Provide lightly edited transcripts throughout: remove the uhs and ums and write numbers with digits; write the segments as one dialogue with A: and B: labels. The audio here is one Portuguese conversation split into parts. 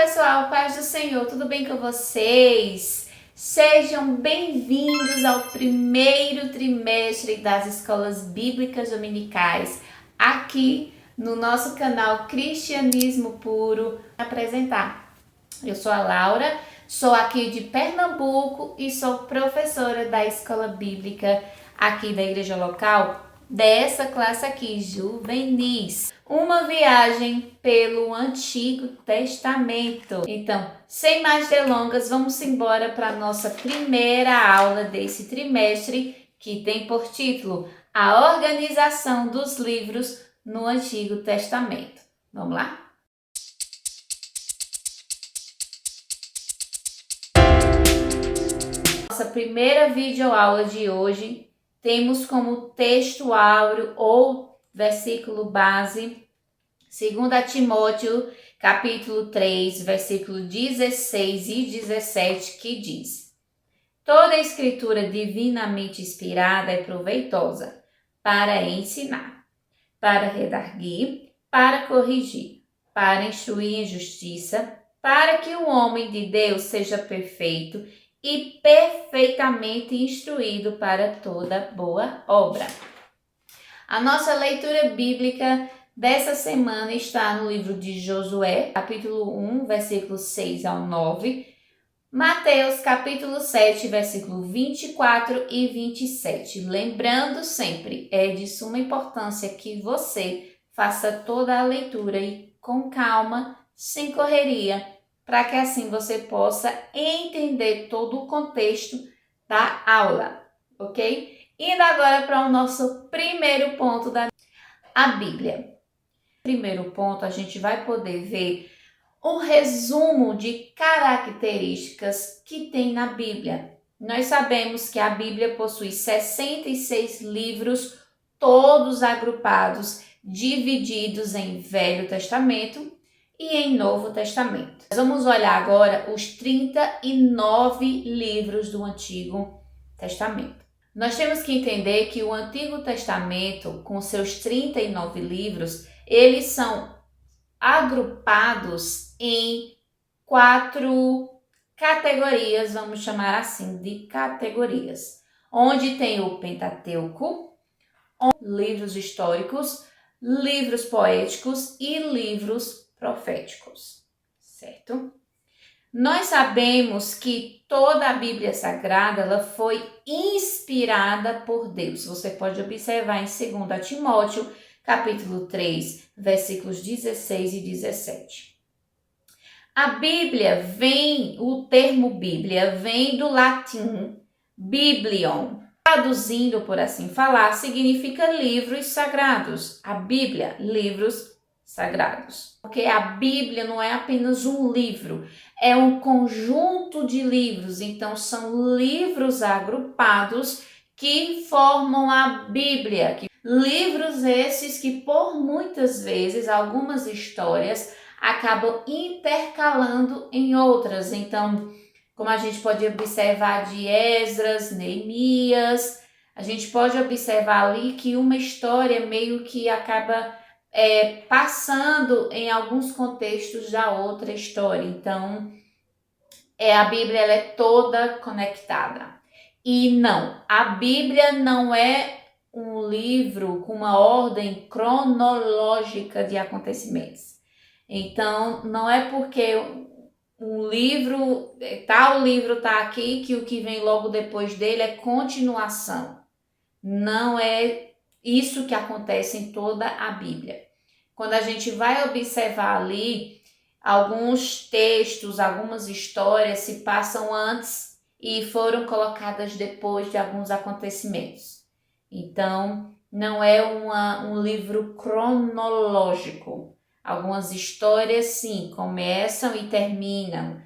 A: pessoal, paz do Senhor, tudo bem com vocês? Sejam bem-vindos ao primeiro trimestre das escolas bíblicas dominicais, aqui no nosso canal Cristianismo Puro. Apresentar. Eu sou a Laura, sou aqui de Pernambuco e sou professora da escola bíblica aqui da igreja local, dessa classe aqui, juvenis. Uma viagem pelo Antigo Testamento. Então, sem mais delongas, vamos embora para a nossa primeira aula desse trimestre, que tem por título A Organização dos Livros no Antigo Testamento. Vamos lá? Nossa primeira videoaula de hoje, temos como texto áureo ou versículo base, 2 Timóteo, capítulo 3, versículo 16 e 17, que diz: Toda escritura divinamente inspirada é proveitosa para ensinar, para redarguir, para corrigir, para instruir em justiça, para que o homem de Deus seja perfeito e perfeitamente instruído para toda boa obra. A nossa leitura bíblica dessa semana está no livro de Josué, capítulo 1, versículos 6 ao 9, Mateus, capítulo 7, versículo 24 e 27. Lembrando sempre, é de suma importância que você faça toda a leitura e com calma, sem correria, para que assim você possa entender todo o contexto da aula, ok? Indo agora para o nosso primeiro ponto a Bíblia. Primeiro ponto, a gente vai poder ver um resumo de características que tem na Bíblia. Nós sabemos que a Bíblia possui 66 livros, todos agrupados, divididos em Velho Testamento e em Novo Testamento. Nós vamos olhar agora os 39 livros do Antigo Testamento. Nós temos que entender que o Antigo Testamento, com seus 39 livros, eles são agrupados em 4 categorias, vamos chamar assim de categorias, onde tem o Pentateuco, livros históricos, livros poéticos e livros proféticos, certo? Nós sabemos que toda a Bíblia Sagrada ela foi inspirada por Deus. Você pode observar em 2 Timóteo, capítulo 3, versículos 16 e 17. A Bíblia o termo Bíblia vem do latim biblion. Traduzindo, por assim falar, significa livros sagrados. A Bíblia, livros sagrados. Porque a Bíblia não é apenas um livro, é um conjunto de livros. Então, são livros agrupados que formam a Bíblia. Livros esses que, por muitas vezes, algumas histórias acabam intercalando em outras. Então, como a gente pode observar de Esdras, Neemias, a gente pode observar ali que uma história meio que acaba passando em alguns contextos da outra história. Então, a Bíblia ela é toda conectada. E não, a Bíblia não é um livro com uma ordem cronológica de acontecimentos. Então, não é porque um livro, tal livro está aqui, que o que vem logo depois dele é continuação. Não é isso que acontece em toda a Bíblia. Quando a gente vai observar ali, alguns textos, algumas histórias se passam antes e foram colocadas depois de alguns acontecimentos. Então, não é um livro cronológico. Algumas histórias, sim, começam e terminam.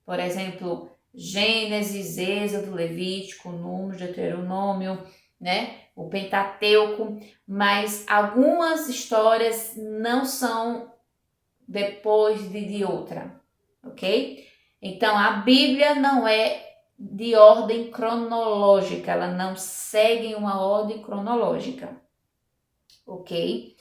A: Por exemplo, Gênesis, Êxodo, Levítico, Números, Deuteronômio, né? O Pentateuco. Mas algumas histórias não são depois de outra, ok? Então, a Bíblia não é de ordem cronológica, ela não segue uma ordem cronológica, ok?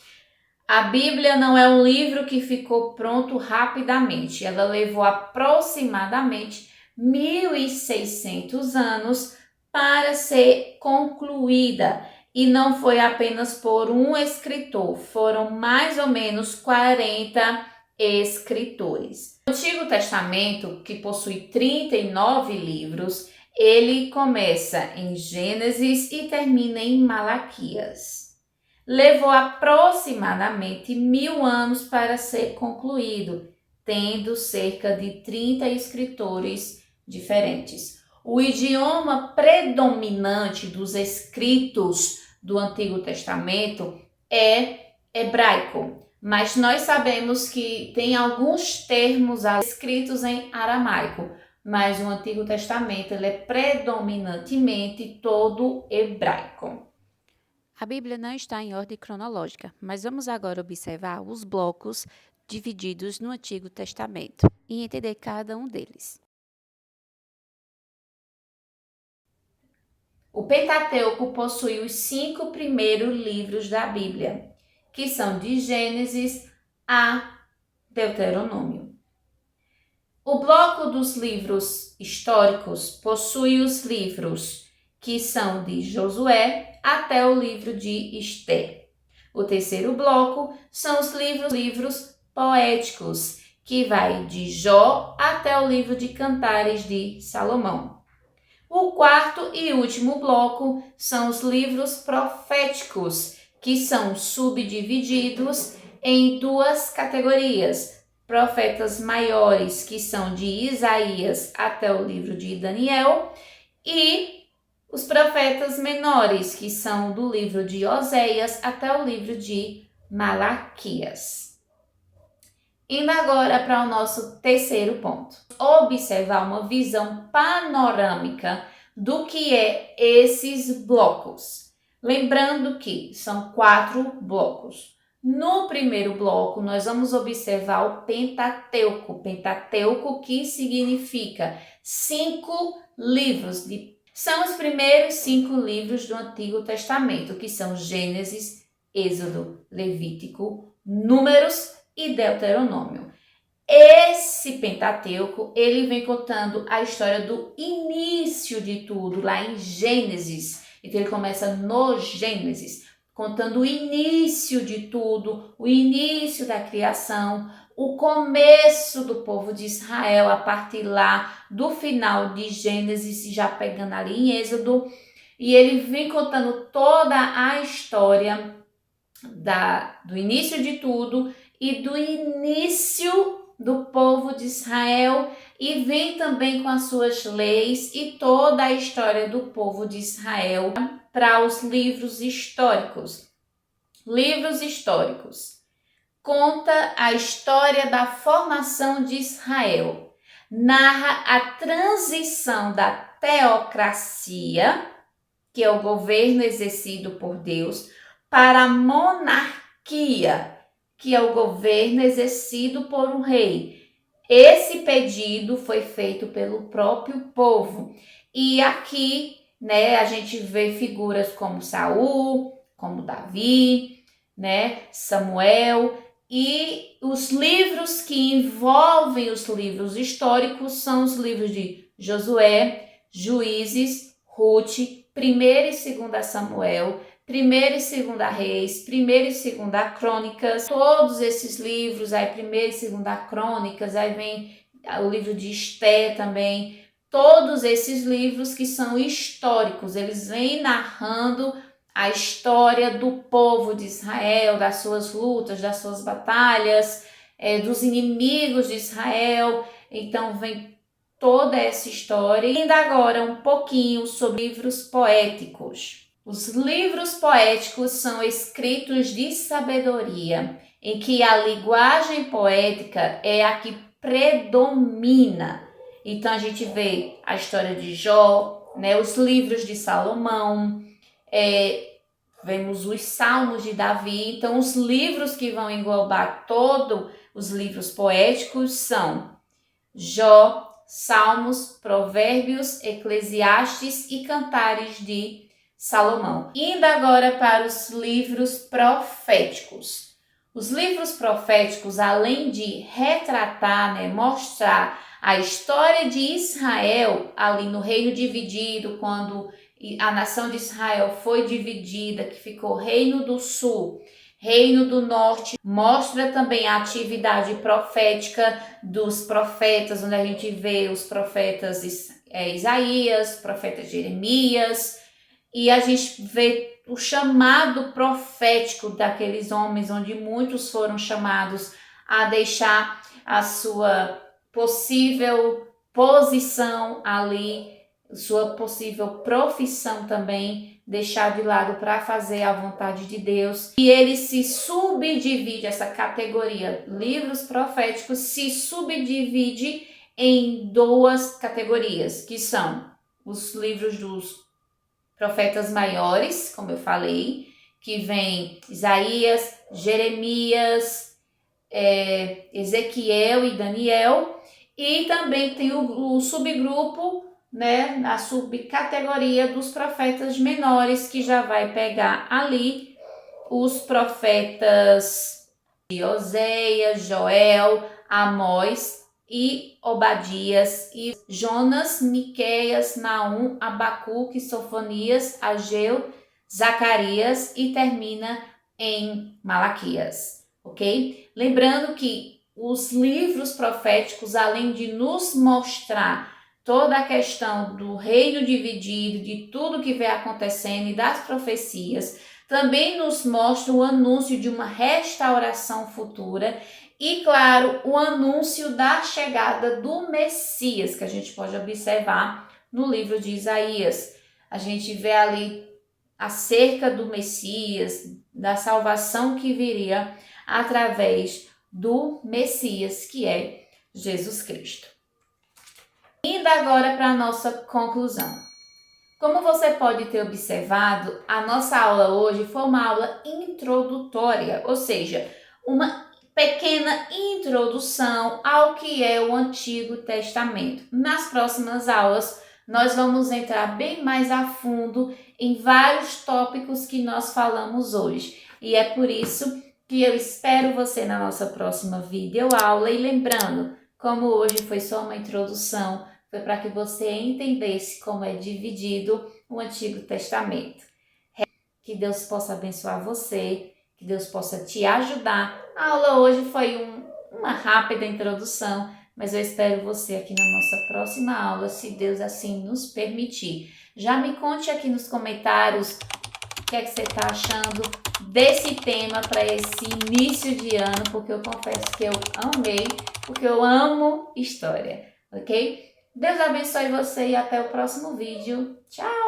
A: A Bíblia não é um livro que ficou pronto rapidamente. Ela levou aproximadamente 1.600 anos para ser concluída. E não foi apenas por um escritor, foram mais ou menos 40 escritores. O Antigo Testamento, que possui 39 livros, ele começa em Gênesis e termina em Malaquias. Levou aproximadamente 1.000 anos para ser concluído, tendo cerca de 30 escritores diferentes. O idioma predominante dos escritos do Antigo Testamento é hebraico, mas nós sabemos que tem alguns termos escritos em aramaico, mas o Antigo Testamento ele é predominantemente todo hebraico.
B: A Bíblia não está em ordem cronológica, mas vamos agora observar os blocos divididos no Antigo Testamento e entender cada um deles.
A: O Pentateuco possui os 5 primeiros livros da Bíblia, que são de Gênesis a Deuteronômio. O bloco dos livros históricos possui os livros que são de Josué até o livro de Esther. O terceiro bloco são os livros poéticos, que vai de Jó até o livro de Cantares de Salomão. O quarto e último bloco são os livros proféticos, que são subdivididos em 2 categorias. Profetas maiores, que são de Isaías até o livro de Daniel, e os profetas menores, que são do livro de Oséias até o livro de Malaquias. Indo agora para o nosso terceiro ponto. Observar uma visão panorâmica do que é esses blocos. Lembrando que são 4 blocos. No primeiro bloco, nós vamos observar o Pentateuco. Pentateuco, que significa 5 livros. São os primeiros 5 livros do Antigo Testamento, que são Gênesis, Êxodo, Levítico, Números e Deuteronômio. Esse Pentateuco, ele vem contando a história do início de tudo, lá em Gênesis. Então ele começa no Gênesis, contando o início de tudo, o início da criação, o começo do povo de Israel, a partir lá do final de Gênesis, já pegando ali em Êxodo. E ele vem contando toda a história do início de tudo e do início do povo de Israel, e vem também com as suas leis e toda a história do povo de Israel para os livros históricos. Livros históricos. Conta a história da formação de Israel. Narra a transição da teocracia, que é o governo exercido por Deus, para a monarquia, que é o governo exercido por um rei. Esse pedido foi feito pelo próprio povo. E aqui, a gente vê figuras como Saul, como Davi, Samuel, e os livros que envolvem os livros históricos são os livros de Josué, Juízes, Ruth, 1ª e 2ª Samuel, 1ª e 2ª Reis, 1ª e 2ª Crônicas, todos esses livros, aí 1ª e 2ª Crônicas, aí vem o livro de Esther também, todos esses livros que são históricos, eles vêm narrando a história do povo de Israel, das suas lutas, das suas batalhas, dos inimigos de Israel. Então vem toda essa história. E ainda agora um pouquinho sobre livros poéticos. Os livros poéticos são escritos de sabedoria, em que a linguagem poética é a que predomina. Então a gente vê a história de Jó, os livros de Salomão, vemos os Salmos de Davi. Então os livros que vão englobar todos os livros poéticos são Jó, Salmos, Provérbios, Eclesiastes e Cantares de Salomão. Indo agora para os livros proféticos. Os livros proféticos, além de retratar, mostrar a história de Israel ali no reino dividido, quando a nação de Israel foi dividida, que ficou Reino do Sul, Reino do Norte, mostra também a atividade profética dos profetas, onde a gente vê os profetas Isaías, profeta Jeremias, e a gente vê o chamado profético daqueles homens, onde muitos foram chamados a deixar a sua possível posição ali, sua possível profissão também, deixar de lado para fazer a vontade de Deus. E ele se subdivide, essa categoria, livros proféticos, se subdivide em duas categorias, que são os livros dos profetas maiores, como eu falei, que vem Isaías, Jeremias, Ezequiel e Daniel, e também tem o subgrupo, a subcategoria dos profetas menores, que já vai pegar ali os profetas de Oséias, Joel, Amós e Obadias, e Jonas, Miqueias, Naum, Abacuque, Sofonias, Ageu, Zacarias e termina em Malaquias, ok? Lembrando que os livros proféticos, além de nos mostrar toda a questão do reino dividido, de tudo que vem acontecendo e das profecias, também nos mostra o anúncio de uma restauração futura e, claro, o anúncio da chegada do Messias, que a gente pode observar no livro de Isaías. A gente vê ali acerca do Messias, da salvação que viria através do Messias, que é Jesus Cristo. Indo agora para a nossa conclusão. Como você pode ter observado, a nossa aula hoje foi uma aula introdutória, ou seja, uma pequena introdução ao que é o Antigo Testamento. Nas próximas aulas, nós vamos entrar bem mais a fundo em vários tópicos que nós falamos hoje. E é por isso que eu espero você na nossa próxima videoaula. E lembrando, como hoje foi só uma introdução, foi para que você entendesse como é dividido o Antigo Testamento. Que Deus possa abençoar você, que Deus possa te ajudar. A aula hoje foi uma rápida introdução, mas eu espero você aqui na nossa próxima aula, se Deus assim nos permitir. Já me conte aqui nos comentários o que é que você está achando desse tema para esse início de ano, porque eu confesso que eu amei, porque eu amo história, ok? Deus abençoe você e até o próximo vídeo. Tchau!